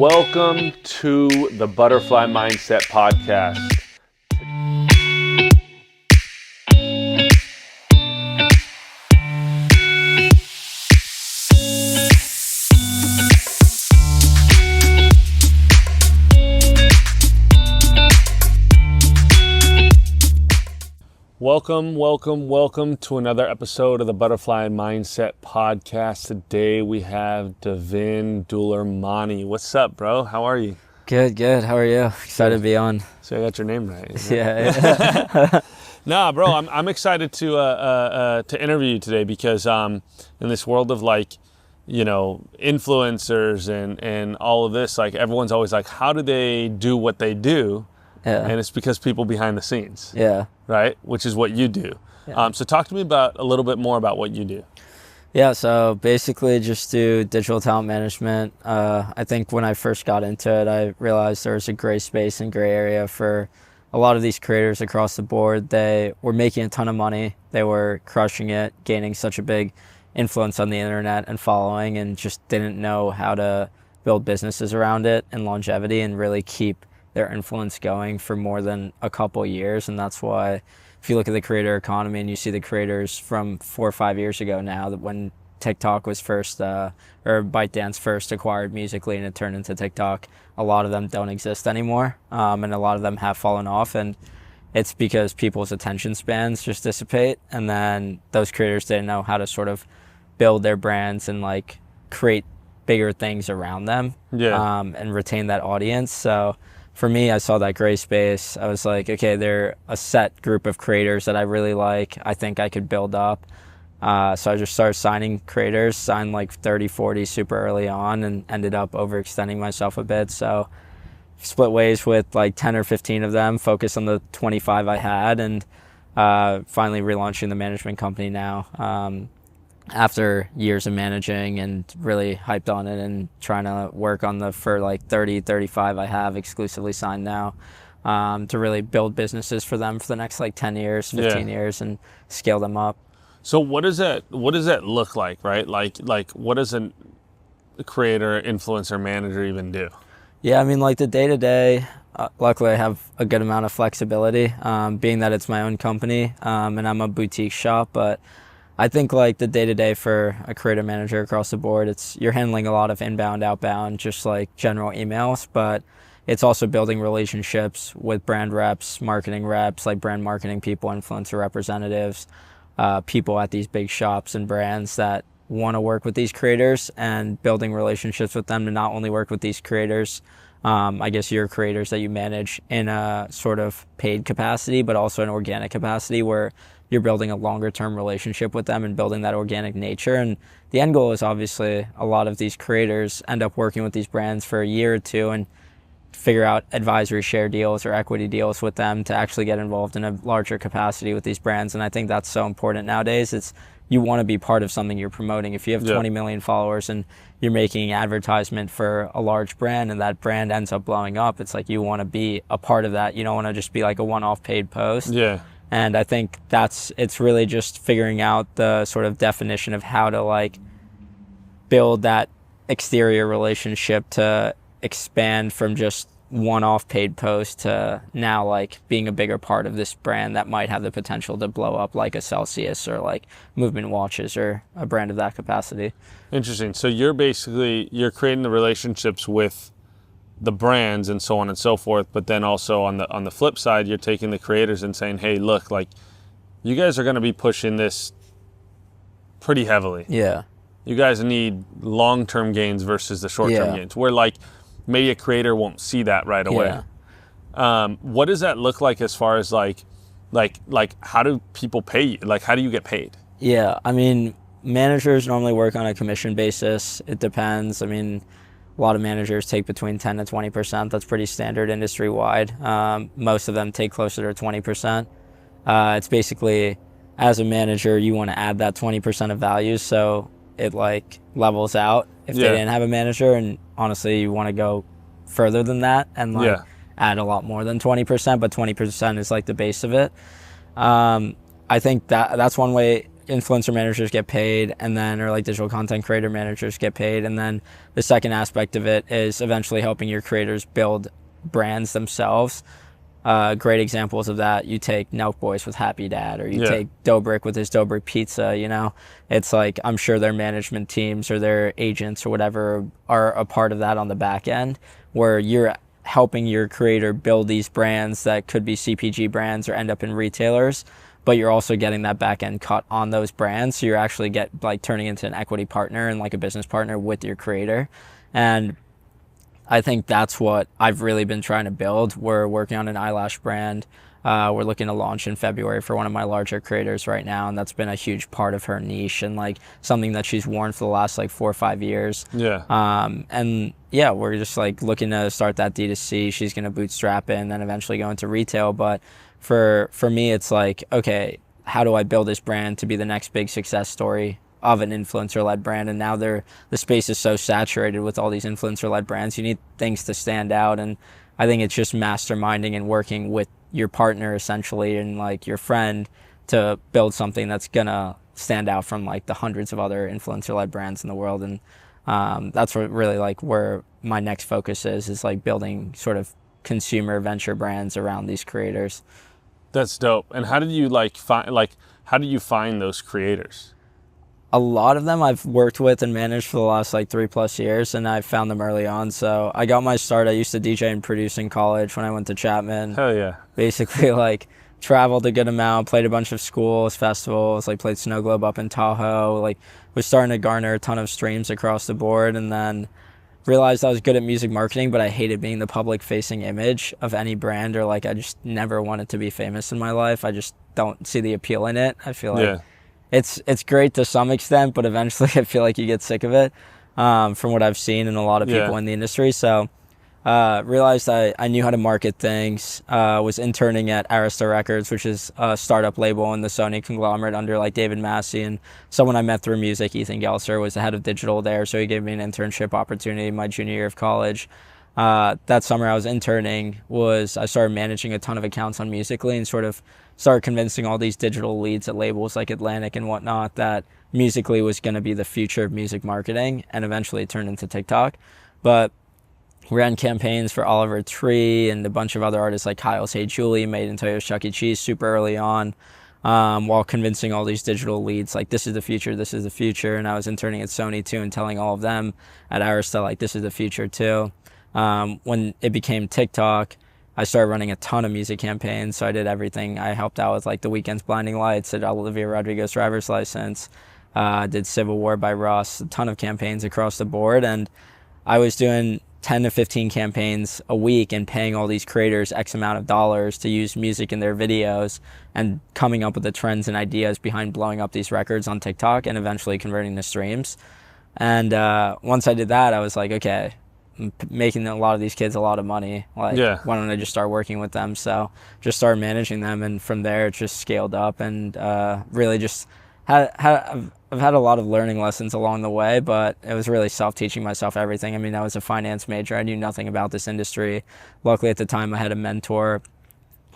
Welcome to the Butterfly Mindset Podcast. Welcome to another episode of the Butterfly Mindset Podcast. Today we have Devain Doolaramani. What's up, bro? How are you? Good. How are you? Excited to be on. So I got your name right. Yeah. Nah, bro, I'm excited to interview you today because in this world of influencers and all of this, everyone's always like, how do they do what they do? Yeah. And it's because people behind the scenes. Yeah. Right? Which is what you do. Yeah. So talk to me about a little bit more about what you do. Yeah, so basically just do digital talent management. I think when I first got into it, I realized there was a gray space and gray area for a lot of these creators across the board. They were making a ton of money. They were crushing it, gaining such a big influence on the internet and following, and just didn't know how to build businesses around it and longevity and really keep their influence going for more than a couple years. And that's why if you look at the creator economy and you see the creators from 4 or 5 years ago now, that when TikTok was first or ByteDance first acquired Musical.ly and it turned into TikTok, a lot of them don't exist anymore, and a lot of them have fallen off, and it's because people's attention spans just dissipate, and then those creators didn't know how to sort of build their brands and create bigger things around them. And retain that audience. So for me, I saw that gray space. I was like, okay, they're a set group of creators that I really like. I think I could build up. So I just started signing creators, signed 30, 40 super early on, and ended up overextending myself a bit. So split ways with 10 or 15 of them, focused on the 25 I had, and finally relaunching the management company now. After years of managing and really hyped on it and trying to work on the 30, 35 I have exclusively signed now, to really build businesses for them for the next 10 years, 15 years and scale them up. So what does that look like, right? What does a creator, influencer, manager even do? Yeah, I mean, the day-to-day, luckily I have a good amount of flexibility, being that it's my own company, and I'm a boutique shop, but I think the day-to-day for a creative manager across the board, you're handling a lot of inbound, outbound, just general emails, but it's also building relationships with brand reps, marketing reps, brand marketing people, influencer representatives, people at these big shops and brands that want to work with these creators, and building relationships with them to not only work with these creators, I guess your creators that you manage in a sort of paid capacity, but also an organic capacity where you're building a longer term relationship with them and building that organic nature. And the end goal is obviously a lot of these creators end up working with these brands for a year or two and figure out advisory share deals or equity deals with them to actually get involved in a larger capacity with these brands. And I think that's so important nowadays. You want to be part of something you're promoting. If you have 20 million followers and you're making advertisement for a large brand and that brand ends up blowing up, it's you want to be a part of that. You don't want to just be a one-off paid post. Yeah. And I think it's really just figuring out the sort of definition of how to build that exterior relationship to expand from just one-off paid post to now being a bigger part of this brand that might have the potential to blow up like a Celsius or Movement Watches or a brand of that capacity. Interesting. So you're creating the relationships with the brands and so on and so forth, but then also on the flip side, you're taking the creators and saying, hey, look, you guys are going to be pushing this pretty heavily. Yeah. You guys need long-term gains versus the short-term gains, where maybe a creator won't see that right away. Yeah. What does that look like as far as how do people pay you? How do you get paid? Yeah, I mean, managers normally work on a commission basis. It depends. I mean, a lot of managers take between 10 to 20%. That's pretty standard industry-wide. Most of them take closer to 20%. It's basically, as a manager, you want to add that 20% of value so it levels out if they didn't have a manager. And honestly, you want to go further than that and add a lot more than 20%, but 20% is the base of it. I think that's one way influencer managers get paid, and then, or like digital content creator managers get paid. And then the second aspect of it is eventually helping your creators build brands themselves. Great examples of that, you take Nelk Boys with Happy Dad, or you take Dobrik with his Dobrik Pizza. You know, it's like, I'm sure their management teams or their agents or whatever are a part of that on the back end, where you're helping your creator build these brands that could be CPG brands or end up in retailers, but you're also getting that back end cut on those brands. So you're actually turning into an equity partner and like a business partner with your creator. And I think that's what I've really been trying to build. We're working on an eyelash brand. We're looking to launch in February for one of my larger creators right now, and that's been a huge part of her niche and like something that she's worn for the last like 4 or 5 years. Yeah. And yeah, we're just like looking to start that D2C. She's gonna bootstrap it and then eventually go into retail. But for me, it's like, okay, how do I build this brand to be the next big success story of an influencer-led brand? And now the space is so saturated with all these influencer-led brands. You need things to stand out, and I think it's just masterminding and working with your partner essentially and like your friend to build something that's gonna stand out from like the hundreds of other influencer-led brands in the world. And that's what really like where my next focus is like building sort of consumer venture brands around these creators. That's dope. And how did you how do you find those creators? A lot of them I've worked with and managed for the last like 3+ years, and I found them early on. So I got my start. I used to DJ and produce in college when I went to Chapman. Hell yeah. Basically like traveled a good amount, played a bunch of schools, festivals, like played Snow Globe up in Tahoe, like was starting to garner a ton of streams across the board, and then realized I was good at music marketing, but I hated being the public facing image of any brand, or like I just never wanted to be famous in my life. I just don't see the appeal in it. I feel like it's great to some extent, but eventually I feel like you get sick of it, from what I've seen in a lot of people in the industry. So realized I knew how to market things. Was interning at Arista Records, which is a startup label in the Sony conglomerate under like David Massey, and someone I met through music, Ethan Gelser, was the head of digital there, so he gave me an internship opportunity my junior year of college. That summer I was interning, I started managing a ton of accounts on Musical.ly and sort of started convincing all these digital leads at labels like Atlantic and whatnot that Musical.ly was going to be the future of music marketing, and eventually it turned into TikTok. But we ran campaigns for Oliver Tree and a bunch of other artists like Kyle's Hey Julie, Made in Toyo's Chuck E. Cheese super early on, while convincing all these digital leads like this is the future, this is the future. And I was interning at Sony too and telling all of them at Arista like this is the future too. When it became TikTok, I started running a ton of music campaigns. So I did everything. I helped out with like The Weeknd's Blinding Lights, did Olivia Rodrigo's Driver's License, did Civil War by Russ, a ton of campaigns across the board. And I was doing 10 to 15 campaigns a week and paying all these creators X amount of dollars to use music in their videos, and coming up with the trends and ideas behind blowing up these records on TikTok and eventually converting to streams. And once I did that, I was like, okay, I'm making a lot of these kids a lot of money. Like, why don't I just start working with them? So just started managing them, and from there it just scaled up, and really just I've had a lot of learning lessons along the way, but it was really self-teaching myself everything. I mean, I was a finance major. I knew nothing about this industry. Luckily at the time I had a mentor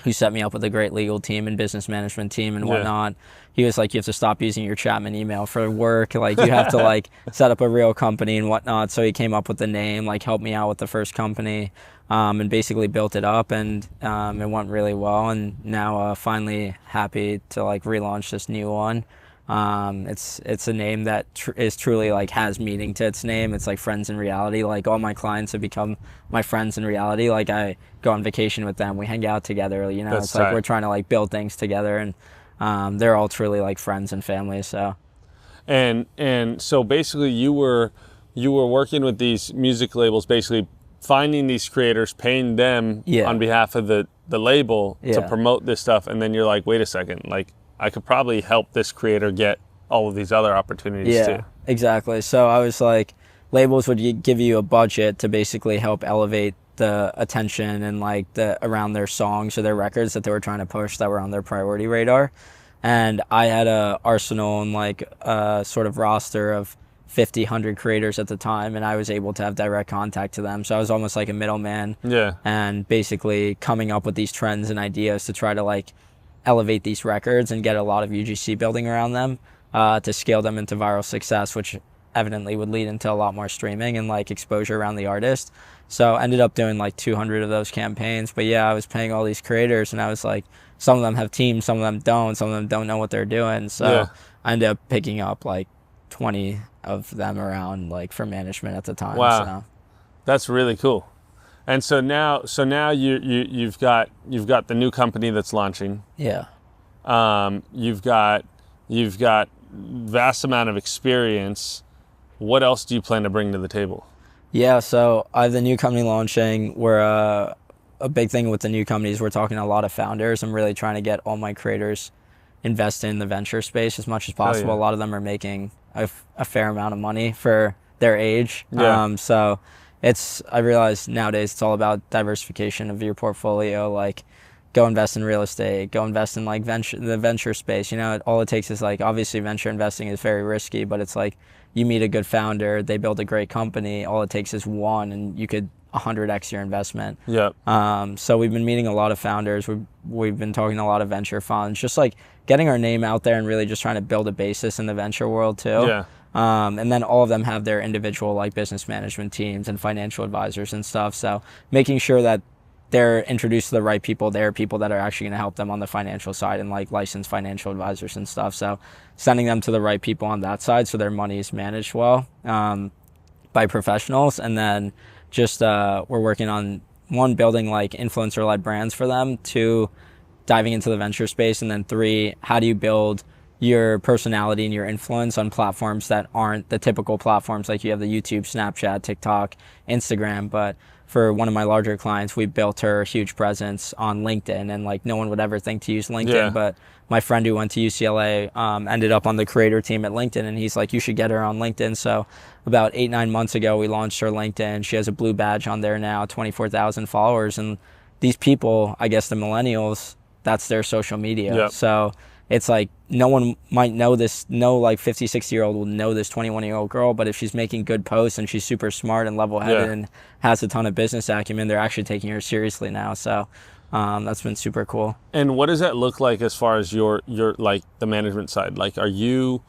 who set me up with a great legal team and business management team and whatnot. He was like, you have to stop using your Chapman email for work. Like, you have to like set up a real company and whatnot. So he came up with the name, like helped me out with the first company, and basically built it up, and it went really well. And now finally happy to like relaunch this new one. It's a name that is truly like has meaning to its name. It's like friends in reality. Like, all my clients have become my friends in reality. Like, I go on vacation with them, we hang out together, you know. That's it's like we're trying to like build things together, and they're all truly like friends and family. So and so basically you were working with these music labels, basically finding these creators, paying them on behalf of the label to promote this stuff, and then you're like, wait a second, like I could probably help this creator get all of these other opportunities too. Yeah, exactly. So I was like, labels would give you a budget to basically help elevate the attention and like around their songs or their records that they were trying to push that were on their priority radar. And I had a arsenal and like a sort of roster of 50, 100 creators at the time, and I was able to have direct contact to them. So I was almost like a middleman. Yeah. And basically coming up with these trends and ideas to try to like elevate these records and get a lot of UGC building around them. to scale them into viral success, which evidently would lead into a lot more streaming and like exposure around the artist. So ended up doing like 200 of those campaigns. But yeah, I was paying all these creators, and I was like, some of them have teams, some of them don't know what they're doing. So I ended up picking up like 20 of them around like for management at the time. Wow. So. That's really cool. And so now you've got the new company that's launching. Yeah. You've got vast amount of experience. What else do you plan to bring to the table? Yeah, so I have the new company launching. We're a big thing with the new companies. We're talking to a lot of founders. I'm really trying to get all my creators invested in the venture space as much as possible. Oh, yeah. A lot of them are making a fair amount of money for their age. Yeah. So I realize nowadays it's all about diversification of your portfolio. Like, go invest in real estate, go invest in like the venture space. You know, all it takes is like, obviously venture investing is very risky, but it's like you meet a good founder, they build a great company. All it takes is one, and you could 100x your investment. Yep. So we've been meeting a lot of founders. We've been talking to a lot of venture funds, just like getting our name out there and really just trying to build a basis in the venture world too. Yeah. And then all of them have their individual like business management teams and financial advisors and stuff. So making sure that they're introduced to the right people. They're people that are actually going to help them on the financial side and like licensed financial advisors and stuff. So sending them to the right people on that side so their money is managed well by professionals. And then just we're working on, one, building like influencer-led brands for them, two, diving into the venture space, and then three, how do you build your personality and your influence on platforms that aren't the typical platforms, like you have the YouTube, Snapchat, TikTok, Instagram. But for one of my larger clients, we built her a huge presence on LinkedIn, and like no one would ever think to use LinkedIn. Yeah. But my friend who went to UCLA ended up on the creator team at LinkedIn, and he's like, you should get her on LinkedIn. So about 8-9 months ago, we launched her LinkedIn. She has a blue badge on there now, 24,000 followers. And these people, I guess the millennials, that's their social media. Yep. So it's like no one might know this, no like 50, 60-year-old will know this 21-year-old girl, but if she's making good posts and she's super smart and level-headed and has a ton of business acumen, they're actually taking her seriously now. So that's been super cool. And what does that look like as far as your like the management side? Like, are you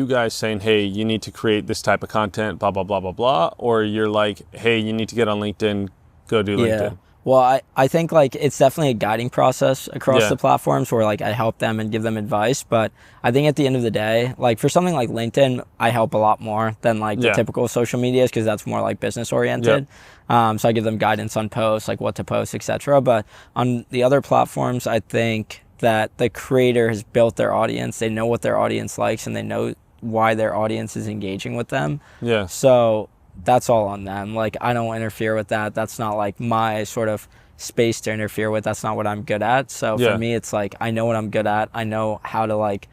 guys saying, hey, you need to create this type of content, blah, blah, blah, blah, blah? Or you're like, hey, you need to get on LinkedIn, go do LinkedIn? Well, I think like it's definitely a guiding process across the platforms where like I help them and give them advice. But I think at the end of the day, like for something like LinkedIn, I help a lot more than like the typical social medias, because that's more like business oriented. So I give them guidance on posts, like what to post, etc. But on the other platforms, I think that the creator has built their audience. They know what their audience likes, and they know why their audience is engaging with them. Yeah. So that's all on them. Like, I don't interfere with that. That's not like my sort of space to interfere with. That's not what I'm good at. So for me, it's like, I know what I'm good at. I know how to like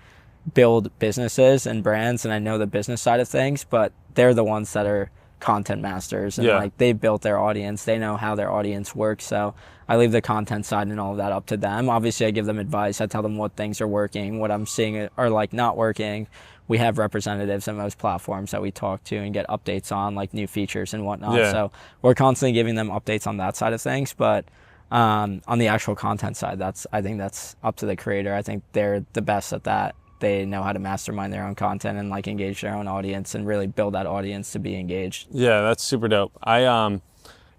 build businesses and brands, and I know the business side of things, but they're the ones that are content masters, and like they've built their audience. They know how their audience works. So I leave the content side and all of that up to them. Obviously I give them advice. I tell them what things are working, what I'm seeing are like not working. We have representatives on most platforms that we talk to and get updates on, like new features and whatnot. So we're constantly giving them updates on that side of things. But on the actual content side, I think that's up to the creator. I think they're the best at that. They know how to mastermind their own content and like engage their own audience and really build that audience to be engaged. Yeah, that's super dope.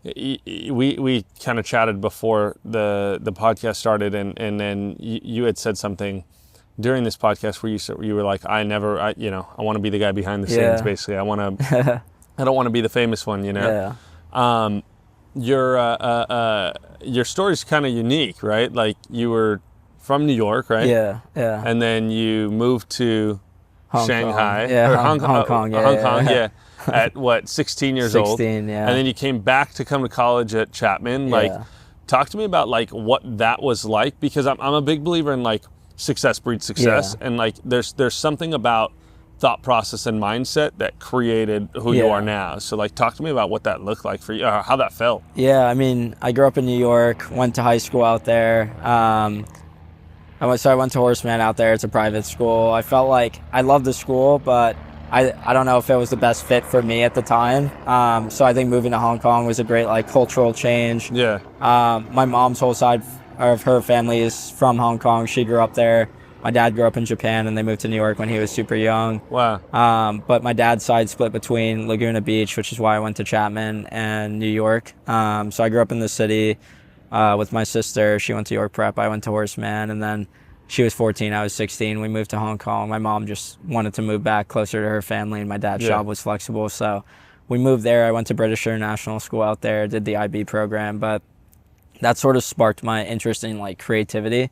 We kind of chatted before the podcast started, and then you had said something during this podcast where you were like, I want to be the guy behind the scenes. Basically, I don't want to be the famous one, you know. Your story's kind of unique, right? Like, you were from New York, right? Yeah. And then you moved to Shanghai, Hong Kong, at what, 16 years old? 16, yeah. And then you came back to come to college at Chapman. Like, talk to me about like what that was like, because I'm a big believer in like success breeds success, and like there's something about thought process and mindset that created who you are now. So like, talk to me about what that looked like for you, how that felt. Yeah, I mean, I grew up in New York, went to high school out there. I went to Horseman out there. It's a private school. I felt like I loved the school, but I don't know if it was the best fit for me at the time. So I think moving to Hong Kong was a great like cultural change. My mom's whole side of her family is from Hong Kong. She grew up there. My dad grew up in Japan, and they moved to New York when he was super young. Wow. But my dad's side split between Laguna Beach, which is why I went to Chapman, and New York. So I grew up in the city with my sister. She went to York Prep. I went to Horseman, and then she was 14. I was 16. We moved to Hong Kong. My mom just wanted to move back closer to her family, and my dad's job was flexible. So we moved there. I went to British International School out there, did the IB program, but that sort of sparked my interest in like creativity.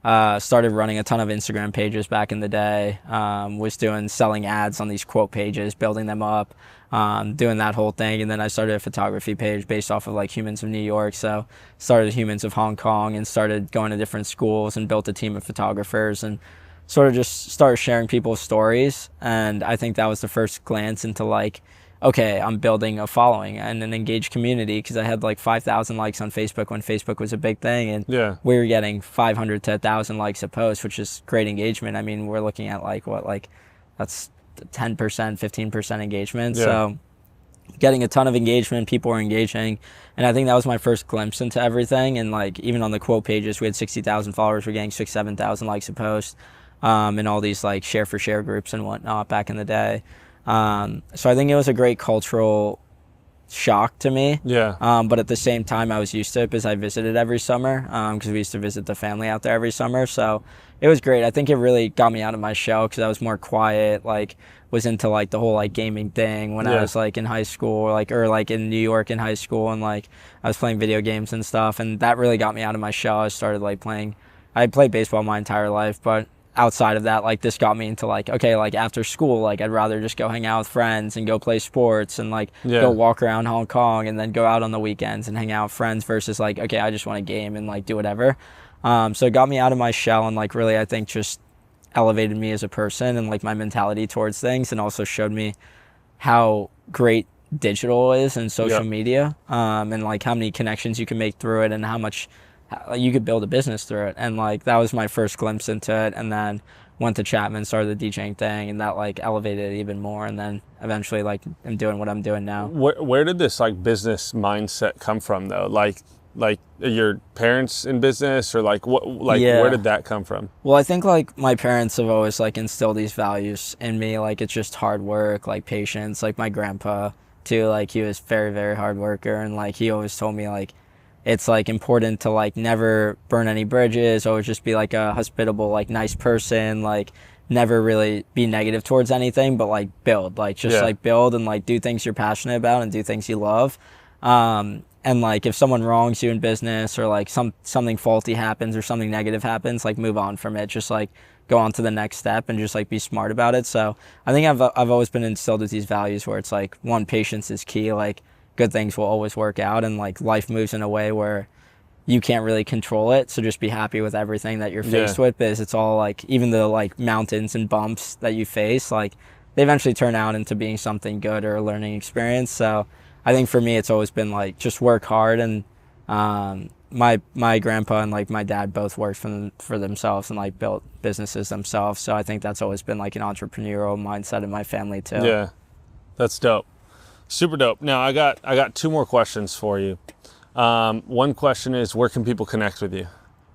Started running a ton of Instagram pages back in the day. Was selling ads on these quote pages, building them up, doing that whole thing. And then I started a photography page based off of like Humans of New York. So started Humans of Hong Kong and started going to different schools and built a team of photographers and sort of just started sharing people's stories. And I think that was the first glance into like, okay, I'm building a following and an engaged community, because I had like 5,000 likes on Facebook when Facebook was a big thing, and we were getting 500 to 1,000 likes a post, which is great engagement. I mean, we're looking at like that's 10%, 15% engagement. So getting a ton of engagement, people were engaging, and I think that was my first glimpse into everything. And like even on the quote pages, we had 60,000 followers, we're getting 6,000, 7,000 likes a post, in all these like share for share groups and whatnot back in the day. So I think it was a great cultural shock to me. But at the same time, I was used to it because I visited every summer, because we used to visit the family out there every summer. So it was great. I think it really got me out of my shell because I was more quiet, like was into like the whole like gaming thing when I was like in high school, or like in New York in high school, and like I was playing video games and stuff, and that really got me out of my shell. I started like I played baseball my entire life, but outside of that, like this got me into like, okay, like after school, like I'd rather just go hang out with friends and go play sports and like go walk around Hong Kong and then go out on the weekends and hang out with friends versus like, okay, I just want to game and like do whatever. So it got me out of my shell and like really I think just elevated me as a person and like my mentality towards things, and also showed me how great digital is and social media, and like how many connections you can make through it and how much you could build a business through it. And like that was my first glimpse into it, and then went to Chapman, started the DJing thing, and that like elevated it even more, and then eventually like I'm doing what I'm doing now. Where did this like business mindset come from though? Like are your parents in business, or like what, like where did that come from? Well, I think like my parents have always like instilled these values in me, like it's just hard work, like patience. Like my grandpa too, like he was very, very hard worker, and like he always told me like it's like important to like never burn any bridges, always just be like a hospitable, like nice person, like never really be negative towards anything, but like build, like just like build and like do things you're passionate about and do things you love. And like if someone wrongs you in business, or like something faulty happens or something negative happens, like move on from it, just like go on to the next step and just like be smart about it. So I think I've always been instilled with these values where it's like, one, patience is key, like good things will always work out, and like life moves in a way where you can't really control it, so just be happy with everything that you're faced with, because it's all like, even the like mountains and bumps that you face, like they eventually turn out into being something good or a learning experience. So I think for me it's always been like just work hard, and my grandpa and like my dad both worked for themselves and like built businesses themselves, so I think that's always been like an entrepreneurial mindset in my family too. Yeah, that's dope. Super dope. Now I got two more questions for you. One question is, where can people connect with you?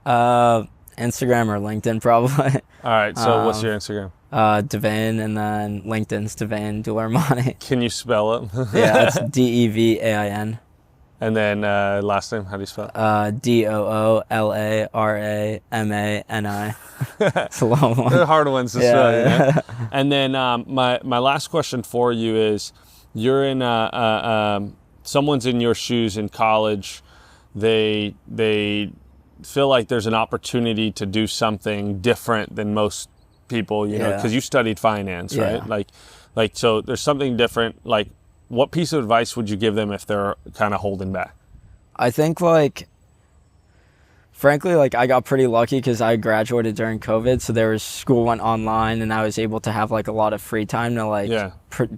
Instagram or LinkedIn probably. All right. So what's your Instagram? Devain, and then LinkedIn's Devain Doolaramani. Can you spell it? Yeah, it's Devain. And then last name, how do you spell it? Doolaramani. It's a long one. They're hard ones to spell. Yeah. And then my last question for you is, you're in someone's in your shoes in college. They feel like there's an opportunity to do something different than most people, you know, because you studied finance, right? Like so there's something different. Like, what piece of advice would you give them if they're kind of holding back? I think like, frankly, like I got pretty lucky because I graduated during COVID, so school went online, and I was able to have like a lot of free time to like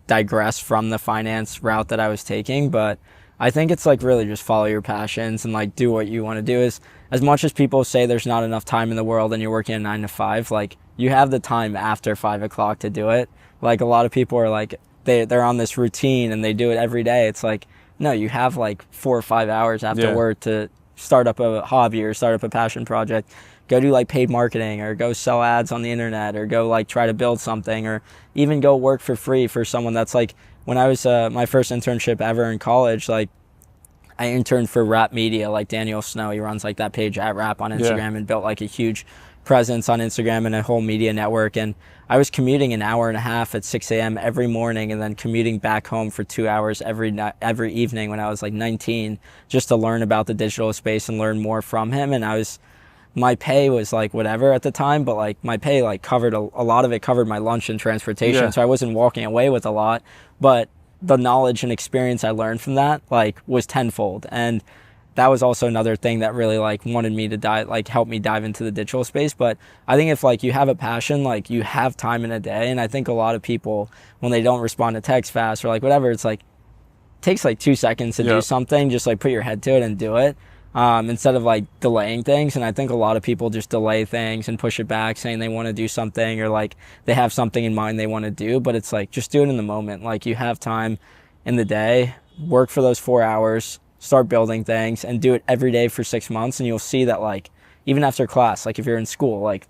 digress from the finance route that I was taking. But I think it's like really just follow your passions and like do what you want to do. Is as much as people say there's not enough time in the world and you're working a 9 to 5, like you have the time after 5 o'clock to do it. Like a lot of people are like, they're on this routine and they do it every day. It's like, no, you have like 4 or 5 hours after work to start up a hobby or start up a passion project. go do like paid marketing, or go sell ads on the internet, or go like try to build something, or even go work for free for someone that's like, when I was my first internship ever in college, like I interned for Rap Media, like Daniel Snow. He runs like that page at Rap on Instagram, and built like a huge presence on Instagram and a whole media network. And I was commuting an hour and a half at 6 a.m. every morning, and then commuting back home for 2 hours every every evening when I was like 19, just to learn about the digital space and learn more from him. And my pay was like whatever at the time, but like my pay like covered a lot of it, covered my lunch and transportation. So I wasn't walking away with a lot, but the knowledge and experience I learned from that like was tenfold. And that was also another thing that really like wanted me to help me dive into the digital space. But I think if like you have a passion, like you have time in a day. And I think a lot of people, when they don't respond to text fast or like whatever, it's like, it takes like 2 seconds to do something. Just like put your head to it and do it, instead of like delaying things. And I think a lot of people just delay things and push it back, saying they want to do something, or like they have something in mind they want to do, but it's like, just do it in the moment. Like you have time in the day, work for those 4 hours, start building things, and do it every day for 6 months. And you'll see that like, even after class, like if you're in school, like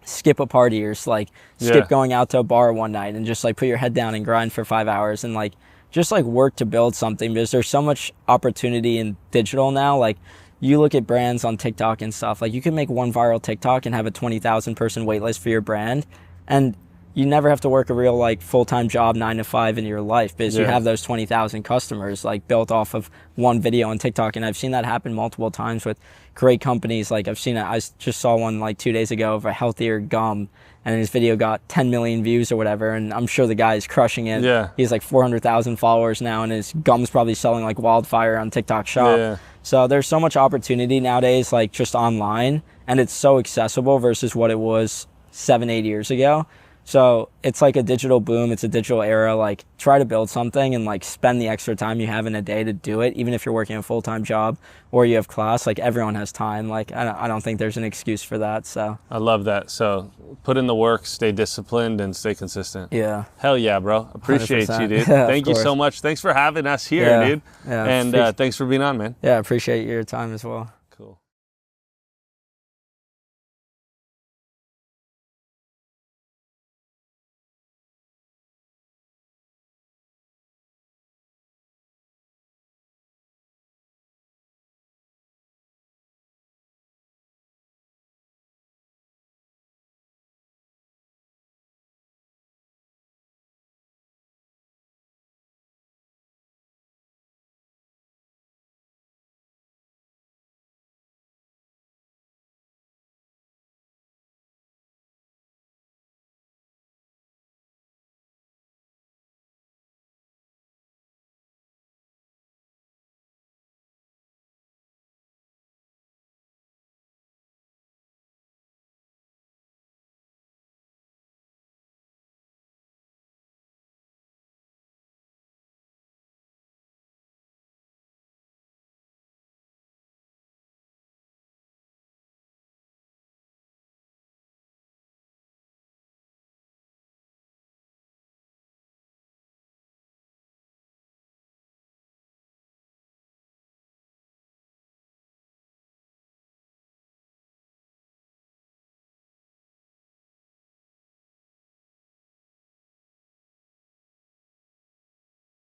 skip a party, or like skip going out to a bar one night, and just like put your head down and grind for 5 hours, and like just like work to build something. Because there's so much opportunity in digital now. Like you look at brands on TikTok and stuff, like you can make one viral TikTok and have a 20,000 person wait list for your brand, and you never have to work a real like full-time job 9 to 5 in your life, because you have those 20,000 customers like built off of one video on TikTok. And I've seen that happen multiple times with great companies. Like I've seen it, I just saw one like 2 days ago of a healthier gum, and his video got 10 million views or whatever, and I'm sure the guy is crushing it. He has like 400,000 followers now, and his gum's probably selling like wildfire on TikTok Shop. So there's so much opportunity nowadays, like just online, and it's so accessible versus what it was 7-8 years ago. So it's like a digital boom. It's a digital era. Like try to build something, and like spend the extra time you have in a day to do it. Even if you're working a full-time job or you have class, like everyone has time. Like I don't think there's an excuse for that. So I love that. So put in the work, stay disciplined, and stay consistent. Yeah. Hell yeah, bro. Appreciate 100%. you, dude. Yeah, Thank you so much. Thanks for having us here, dude. Yeah. And thanks for being on, man. Yeah, appreciate your time as well.